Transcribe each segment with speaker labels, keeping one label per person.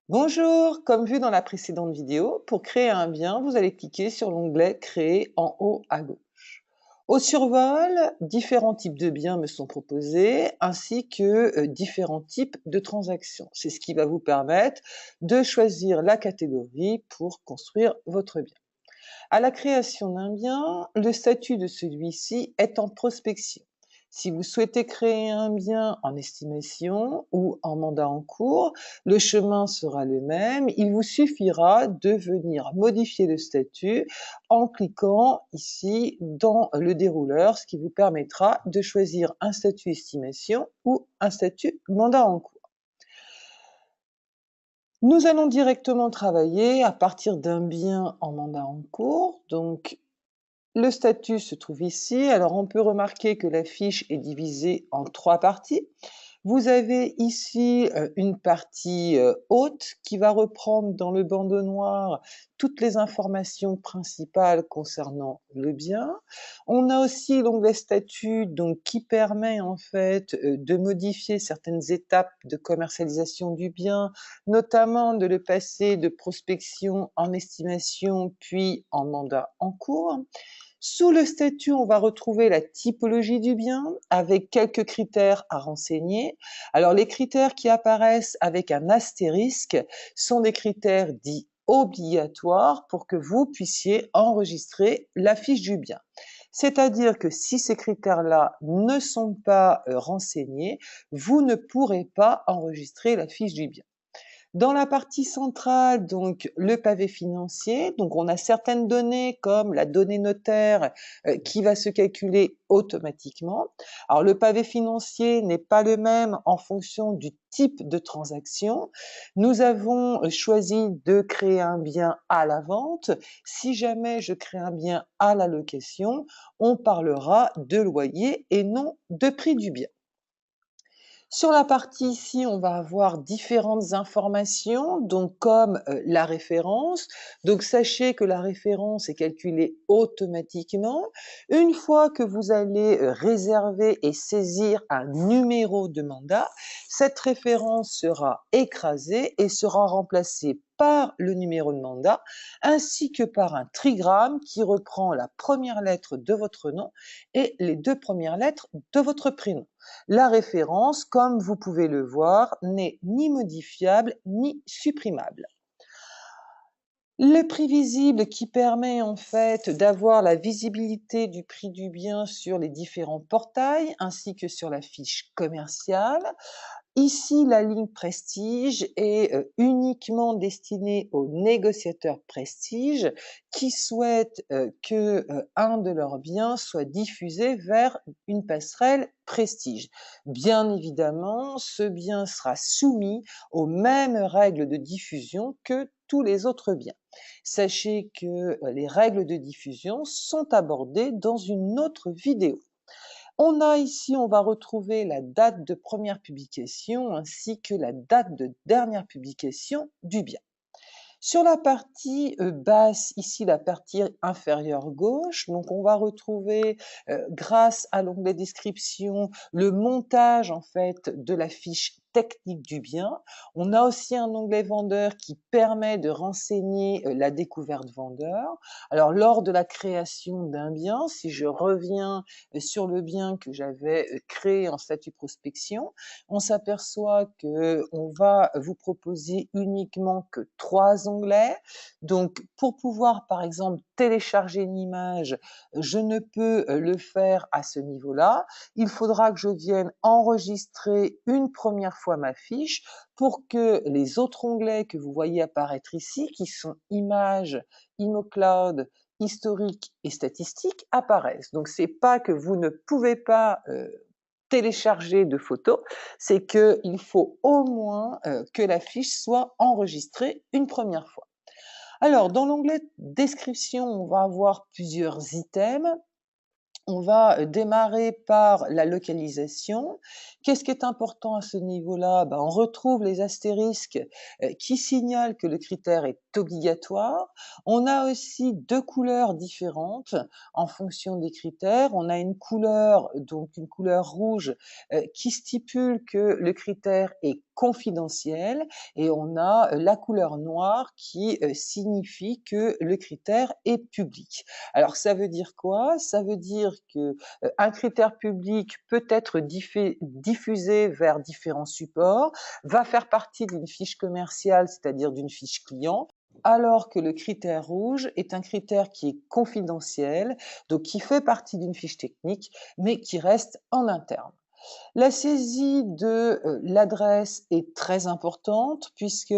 Speaker 1: Bonjour, comme vu dans la précédente vidéo, pour créer un bien, vous allez cliquer sur l'onglet Créer en haut à gauche. Au survol, différents types de biens me sont proposés, ainsi que différents types de transactions. C'est ce qui va vous permettre de choisir la catégorie pour construire votre bien. À la création d'un bien, le statut de celui-ci est en prospection. Si vous souhaitez créer un bien en estimation ou en mandat en cours, le chemin sera le même. Il vous suffira de venir modifier le statut en cliquant ici dans le dérouleur, ce qui vous permettra de choisir un statut estimation ou un statut mandat en cours. Nous allons directement travailler à partir d'un bien en mandat en cours. Donc, le statut se trouve ici. Alors, on peut remarquer que la fiche est divisée en 3 parties. Vous avez ici, une partie, haute qui va reprendre dans le bandeau noir toutes les informations principales concernant le bien. On a aussi l'onglet statut, donc qui permet en fait, de modifier certaines étapes de commercialisation du bien, notamment de le passer de prospection en estimation, puis en mandat en cours. Sous le statut, on va retrouver la typologie du bien avec quelques critères à renseigner. Alors, les critères qui apparaissent avec un astérisque sont des critères dits obligatoires pour que vous puissiez enregistrer la fiche du bien. C'est-à-dire que si ces critères-là ne sont pas renseignés, vous ne pourrez pas enregistrer la fiche du bien. Dans la partie centrale, donc le pavé financier, donc on a certaines données comme la donnée notaire qui va se calculer automatiquement. Alors le pavé financier n'est pas le même en fonction du type de transaction. Nous avons choisi de créer un bien à la vente. Si jamais je crée un bien à la location, on parlera de loyer et non de prix du bien. Sur la partie ici, on va avoir différentes informations, donc comme la référence. Donc sachez que la référence est calculée automatiquement. Une fois que vous allez réserver et saisir un numéro de mandat, cette référence sera écrasée et sera remplacée par le numéro de mandat, ainsi que par un trigramme qui reprend la première lettre de votre nom et les 2 premières lettres de votre prénom. La référence, comme vous pouvez le voir, n'est ni modifiable ni supprimable. Le prix visible qui permet en fait d'avoir la visibilité du prix du bien sur les différents portails ainsi que sur la fiche commerciale. Ici, la ligne prestige est uniquement destinée aux négociateurs prestige qui souhaitent que un de leurs biens soit diffusé vers une passerelle prestige. Bien évidemment, ce bien sera soumis aux mêmes règles de diffusion que tous les autres biens. Sachez que les règles de diffusion sont abordées dans une autre vidéo. On a ici, on va retrouver la date de première publication ainsi que la date de dernière publication du bien. Sur la partie basse, ici la partie inférieure gauche, donc on va retrouver, grâce à l'onglet description, le montage en fait de la fiche technique du bien. On a aussi un onglet vendeur qui permet de renseigner la découverte vendeur. Alors lors de la création d'un bien, si je reviens sur le bien que j'avais créé en statut prospection, on s'aperçoit que on va vous proposer uniquement que 3 onglets. Donc, pour pouvoir, par exemple, télécharger une image, je ne peux le faire à ce niveau-là. Il faudra que je vienne enregistrer une première fois ma fiche pour que les autres onglets que vous voyez apparaître ici, qui sont images, ImoCloud, historique et statistiques, apparaissent. Donc, c'est pas que vous ne pouvez pas télécharger de photos, c'est qu'il faut au moins que la fiche soit enregistrée une première fois. Alors, dans l'onglet description, on va avoir plusieurs items. On va démarrer par la localisation. Qu'est-ce qui est important à ce niveau-là? Ben, on retrouve les astérisques qui signalent que le critère est obligatoire. On a aussi 2 couleurs différentes en fonction des critères. On a une couleur, donc une couleur rouge, qui stipule que le critère est confidentiel et on a la couleur noire qui signifie que le critère est public. Alors ça veut dire quoi? Ça veut dire que un critère public peut être diffusé vers différents supports, va faire partie d'une fiche commerciale, c'est-à-dire d'une fiche client, alors que le critère rouge est un critère qui est confidentiel, donc qui fait partie d'une fiche technique, mais qui reste en interne. La saisie de l'adresse est très importante puisque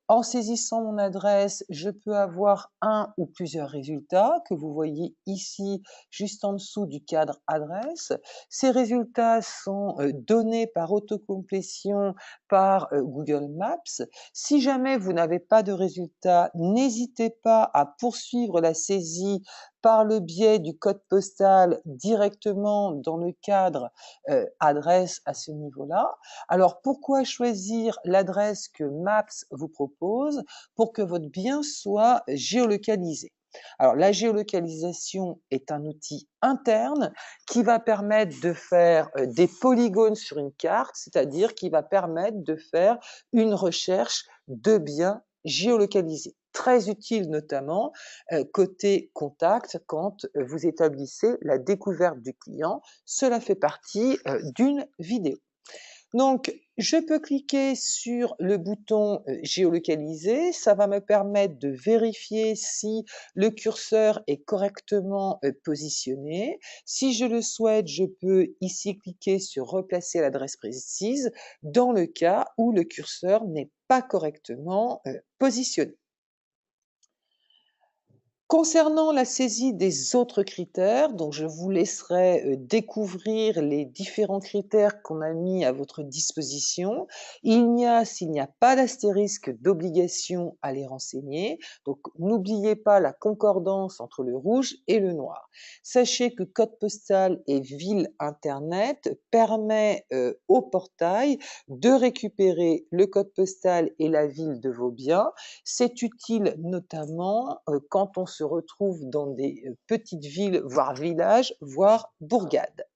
Speaker 1: en saisissant mon adresse, je peux avoir un ou plusieurs résultats que vous voyez ici juste en dessous du cadre adresse. Ces résultats sont donnés par autocomplétion par Google Maps. Si jamais vous n'avez pas de résultats, n'hésitez pas à poursuivre la saisie par le biais du code postal directement dans le cadre adresse à ce niveau-là. Alors pourquoi choisir l'adresse que Maps vous propose? Pour que votre bien soit géolocalisé. Alors la géolocalisation est un outil interne qui va permettre de faire des polygones sur une carte, c'est-à-dire qui va permettre de faire une recherche de biens géolocalisés. Très utile notamment côté contact quand vous établissez la découverte du client. Cela fait partie d'une vidéo. Donc, je peux cliquer sur le bouton géolocaliser. Ça va me permettre de vérifier si le curseur est correctement positionné. Si je le souhaite, je peux ici cliquer sur replacer l'adresse précise dans le cas où le curseur n'est pas correctement positionné. Concernant la saisie des autres critères, donc je vous laisserai découvrir les différents critères qu'on a mis à votre disposition. S'il n'y a pas d'astérisque d'obligation à les renseigner, donc n'oubliez pas la concordance entre le rouge et le noir. Sachez que code postal et ville internet permet au portail de récupérer le code postal et la ville de vos biens. C'est utile notamment quand on se retrouve dans des petites villes, voire villages, voire bourgades.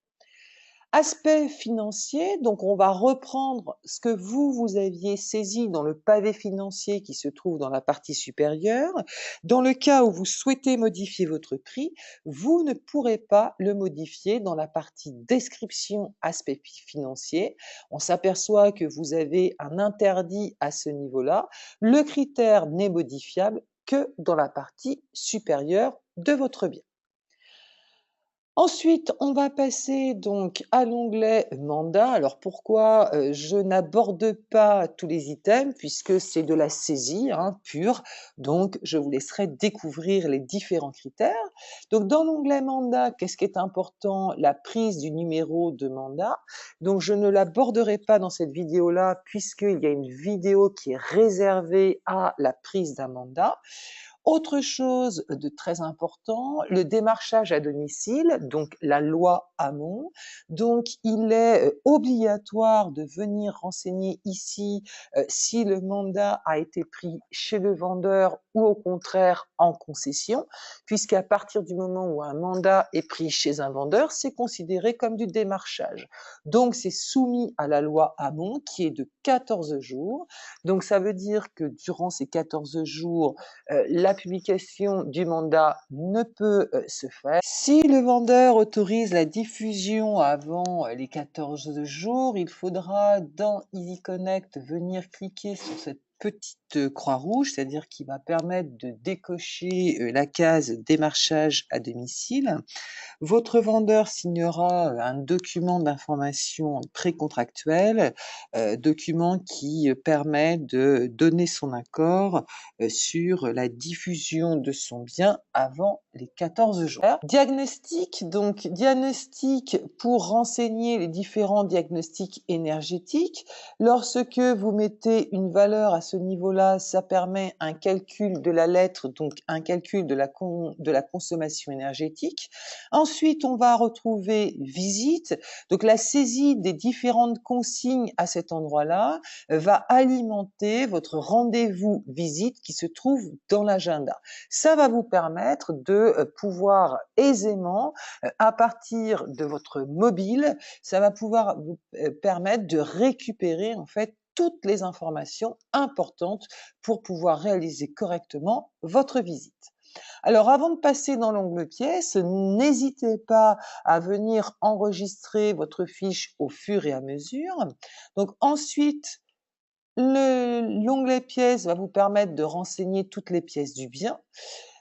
Speaker 1: Aspect financier, donc on va reprendre ce que vous aviez saisi dans le pavé financier qui se trouve dans la partie supérieure. Dans le cas où vous souhaitez modifier votre prix, vous ne pourrez pas le modifier dans la partie description aspect financier. On s'aperçoit que vous avez un interdit à ce niveau-là. Le critère n'est modifiable que dans la partie supérieure de votre bien. Ensuite, on va passer donc à l'onglet mandat. Alors pourquoi je n'aborde pas tous les items puisque c'est de la saisie pure, donc je vous laisserai découvrir les différents critères. Donc dans l'onglet mandat, qu'est-ce qui est important? La prise du numéro de mandat. Donc je ne l'aborderai pas dans cette vidéo-là puisqu'il y a une vidéo qui est réservée à la prise d'un mandat. Autre chose de très important, le démarchage à domicile, donc la loi Hamon. Donc, il est obligatoire de venir renseigner ici si le mandat a été pris chez le vendeur ou au contraire en concession, puisqu'à partir du moment où un mandat est pris chez un vendeur, c'est considéré comme du démarchage. Donc, c'est soumis à la loi Hamon qui est de 14 jours. Donc, ça veut dire que durant ces 14 jours, la publication du mandat ne peut se faire. Si le vendeur autorise la diffusion avant les 14 jours, il faudra dans EasyConnect venir cliquer sur cette petite croix rouge, c'est-à-dire qui va permettre de décocher la case démarchage à domicile. Votre vendeur signera un document d'information précontractuel, document qui permet de donner son accord sur la diffusion de son bien avant les 14 jours. Diagnostic, donc diagnostic pour renseigner les différents diagnostics énergétiques. Lorsque vous mettez une valeur à ce ce niveau-là, ça permet un calcul de la lettre, donc un calcul de la consommation énergétique. Ensuite, on va retrouver visite. Donc la saisie des différentes consignes à cet endroit-là va alimenter votre rendez-vous visite qui se trouve dans l'agenda. Ça va vous permettre de pouvoir aisément, à partir de votre mobile, ça va pouvoir vous permettre de récupérer en fait toutes les informations importantes pour pouvoir réaliser correctement votre visite. Alors avant de passer dans l'onglet pièces, n'hésitez pas à venir enregistrer votre fiche au fur et à mesure. Donc ensuite, l'onglet pièces va vous permettre de renseigner toutes les pièces du bien.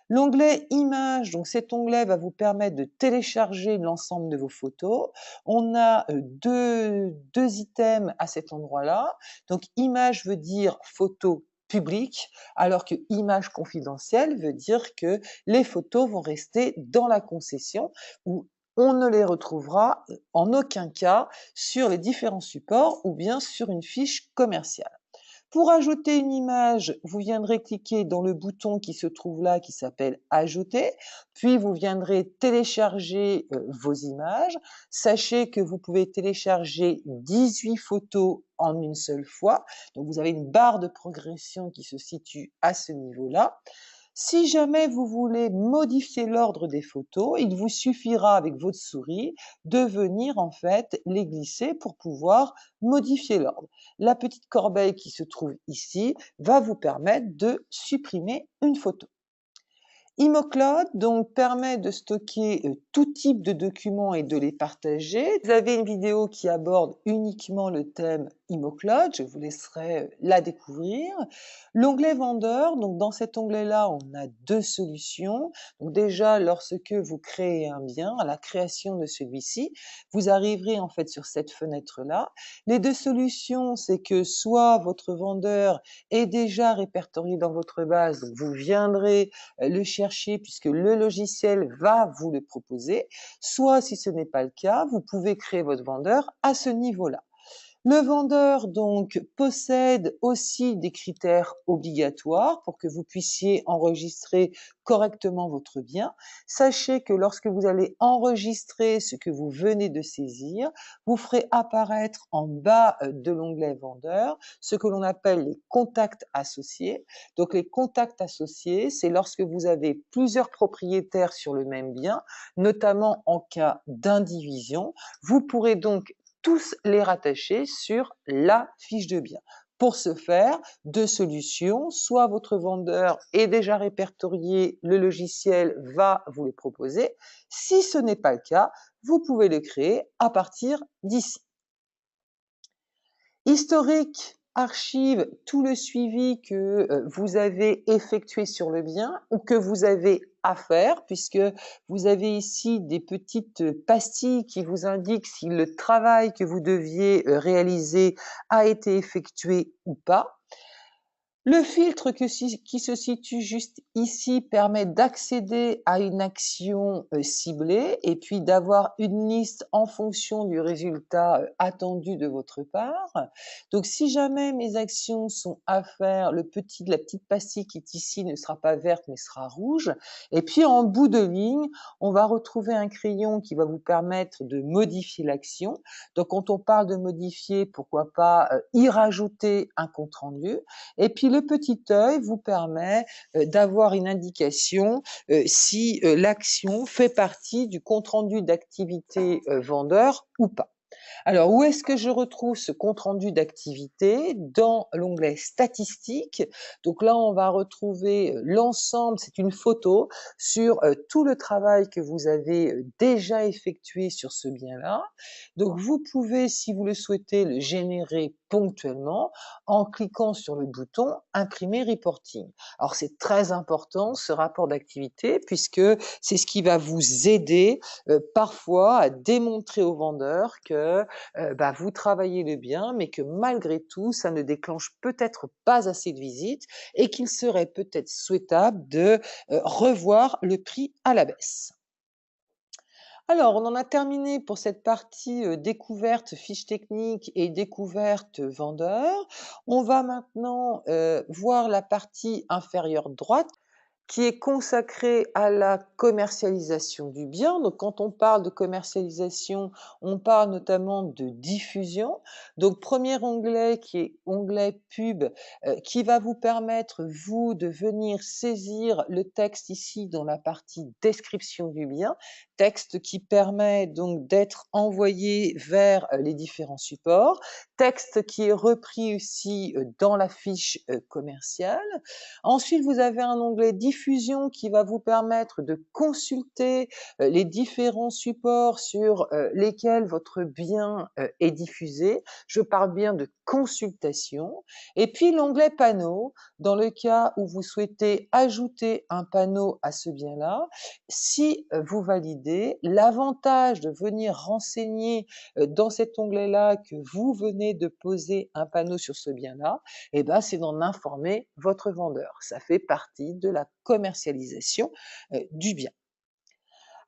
Speaker 1: L'onglet images, donc cet onglet va vous permettre de télécharger l'ensemble de vos photos. On a deux items à cet endroit-là. Donc image veut dire photo publique, alors que image confidentielle veut dire que les photos vont rester dans la concession où on ne les retrouvera en aucun cas sur les différents supports ou bien sur une fiche commerciale. Pour ajouter une image, vous viendrez cliquer dans le bouton qui se trouve là, qui s'appelle Ajouter, puis vous viendrez télécharger vos images. Sachez que vous pouvez télécharger 18 photos en une seule fois, donc vous avez une barre de progression qui se situe à ce niveau-là. Si jamais vous voulez modifier l'ordre des photos, il vous suffira avec votre souris de venir en fait les glisser pour pouvoir modifier l'ordre. La petite corbeille qui se trouve ici va vous permettre de supprimer une photo. ImoCloud donc permet de stocker tout type de documents et de les partager. Vous avez une vidéo qui aborde uniquement le thème ImoCloud, je vous laisserai la découvrir. L'onglet vendeur, donc dans cet onglet-là, on a deux solutions. Donc déjà, lorsque vous créez un bien, à la création de celui-ci, vous arriverez en fait sur cette fenêtre-là. Les deux solutions, c'est que soit votre vendeur est déjà répertorié dans votre base, donc vous viendrez le chercher puisque le logiciel va vous le proposer, soit si ce n'est pas le cas, vous pouvez créer votre vendeur à ce niveau-là. Le vendeur donc possède aussi des critères obligatoires pour que vous puissiez enregistrer correctement votre bien. Sachez que lorsque vous allez enregistrer ce que vous venez de saisir, vous ferez apparaître en bas de l'onglet vendeur ce que l'on appelle les contacts associés. Donc les contacts associés, c'est lorsque vous avez plusieurs propriétaires sur le même bien, notamment en cas d'indivision. Vous pourrez donc tous les rattacher sur la fiche de bien. Pour ce faire, deux solutions, soit votre vendeur est déjà répertorié, le logiciel va vous le proposer. Si ce n'est pas le cas, vous pouvez le créer à partir d'ici. Historique, archive, tout le suivi que vous avez effectué sur le bien ou que vous avez à faire, puisque vous avez ici des petites pastilles qui vous indiquent si le travail que vous deviez réaliser a été effectué ou pas. Le filtre qui se situe juste ici permet d'accéder à une action ciblée et puis d'avoir une liste en fonction du résultat attendu de votre part. Donc si jamais mes actions sont à faire, la petite pastille qui est ici ne sera pas verte mais sera rouge. Et puis en bout de ligne, on va retrouver un crayon qui va vous permettre de modifier l'action. Donc quand on parle de modifier, pourquoi pas y rajouter un compte-rendu. Et puis le petit œil vous permet d'avoir une indication si l'action fait partie du compte-rendu d'activité vendeur ou pas. Alors, où est-ce que je retrouve ce compte-rendu d'activité? Dans l'onglet statistiques. Donc là, on va retrouver l'ensemble, c'est une photo sur tout le travail que vous avez déjà effectué sur ce bien-là. Donc, vous pouvez, si vous le souhaitez, le générer ponctuellement en cliquant sur le bouton Imprimer reporting. Alors, c'est très important, ce rapport d'activité, puisque c'est ce qui va vous aider parfois à démontrer au vendeur que vous travaillez le bien, mais que malgré tout, ça ne déclenche peut-être pas assez de visites et qu'il serait peut-être souhaitable de revoir le prix à la baisse. Alors, on en a terminé pour cette partie, découverte fiche technique et découverte vendeur. On va maintenant, voir la partie inférieure droite qui est consacré à la commercialisation du bien. Donc, quand on parle de commercialisation, on parle notamment de diffusion. Donc, premier onglet qui est onglet pub, qui va vous permettre, vous, de venir saisir le texte ici dans la partie description du bien, texte qui permet donc d'être envoyé vers les différents supports, texte qui est repris aussi dans la fiche commerciale. Ensuite, vous avez un onglet diffusion qui va vous permettre de consulter les différents supports sur lesquels votre bien est diffusé. Je parle bien de consultation. Et puis l'onglet panneau, dans le cas où vous souhaitez ajouter un panneau à ce bien-là, si vous validez, l'avantage de venir renseigner dans cet onglet-là que vous venez de poser un panneau sur ce bien-là, eh ben, c'est d'en informer votre vendeur. Ça fait partie de la commercialisation du bien.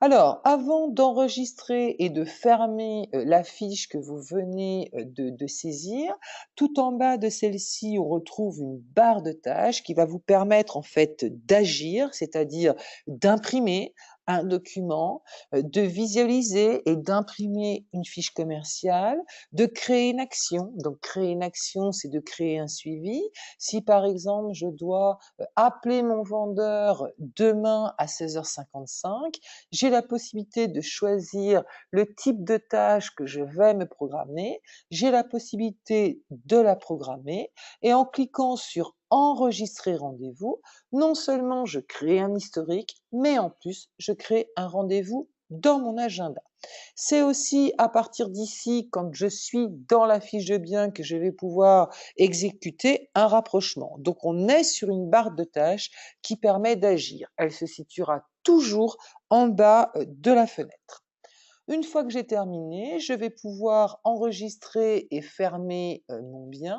Speaker 1: Alors, avant d'enregistrer et de fermer la fiche que vous venez de saisir, tout en bas de celle-ci, on retrouve une barre de tâches qui va vous permettre en fait d'agir, c'est-à-dire d'imprimer un document, de visualiser et d'imprimer une fiche commerciale, de créer une action. Donc, créer une action, c'est de créer un suivi. Si par exemple, je dois appeler mon vendeur demain à 16h55, j'ai la possibilité de choisir le type de tâche que je vais me programmer, j'ai la possibilité de la programmer et en cliquant sur enregistrer rendez-vous, non seulement je crée un historique, mais en plus je crée un rendez-vous dans mon agenda. C'est aussi à partir d'ici, quand je suis dans la fiche de bien, que je vais pouvoir exécuter un rapprochement. Donc on est sur une barre de tâches qui permet d'agir. Elle se situera toujours en bas de la fenêtre. Une fois que j'ai terminé, je vais pouvoir enregistrer et fermer mon bien.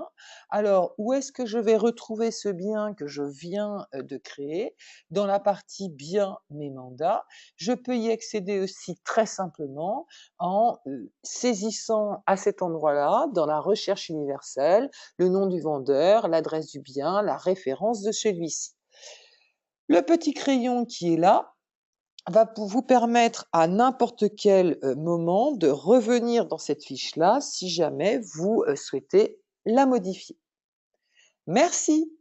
Speaker 1: Alors, où est-ce que je vais retrouver ce bien que je viens de créer? Dans la partie bien, mes mandats. Je peux y accéder aussi très simplement en saisissant à cet endroit-là, dans la recherche universelle, le nom du vendeur, l'adresse du bien, la référence de celui-ci. Le petit crayon qui est là, va vous permettre à n'importe quel moment de revenir dans cette fiche-là si jamais vous souhaitez la modifier. Merci.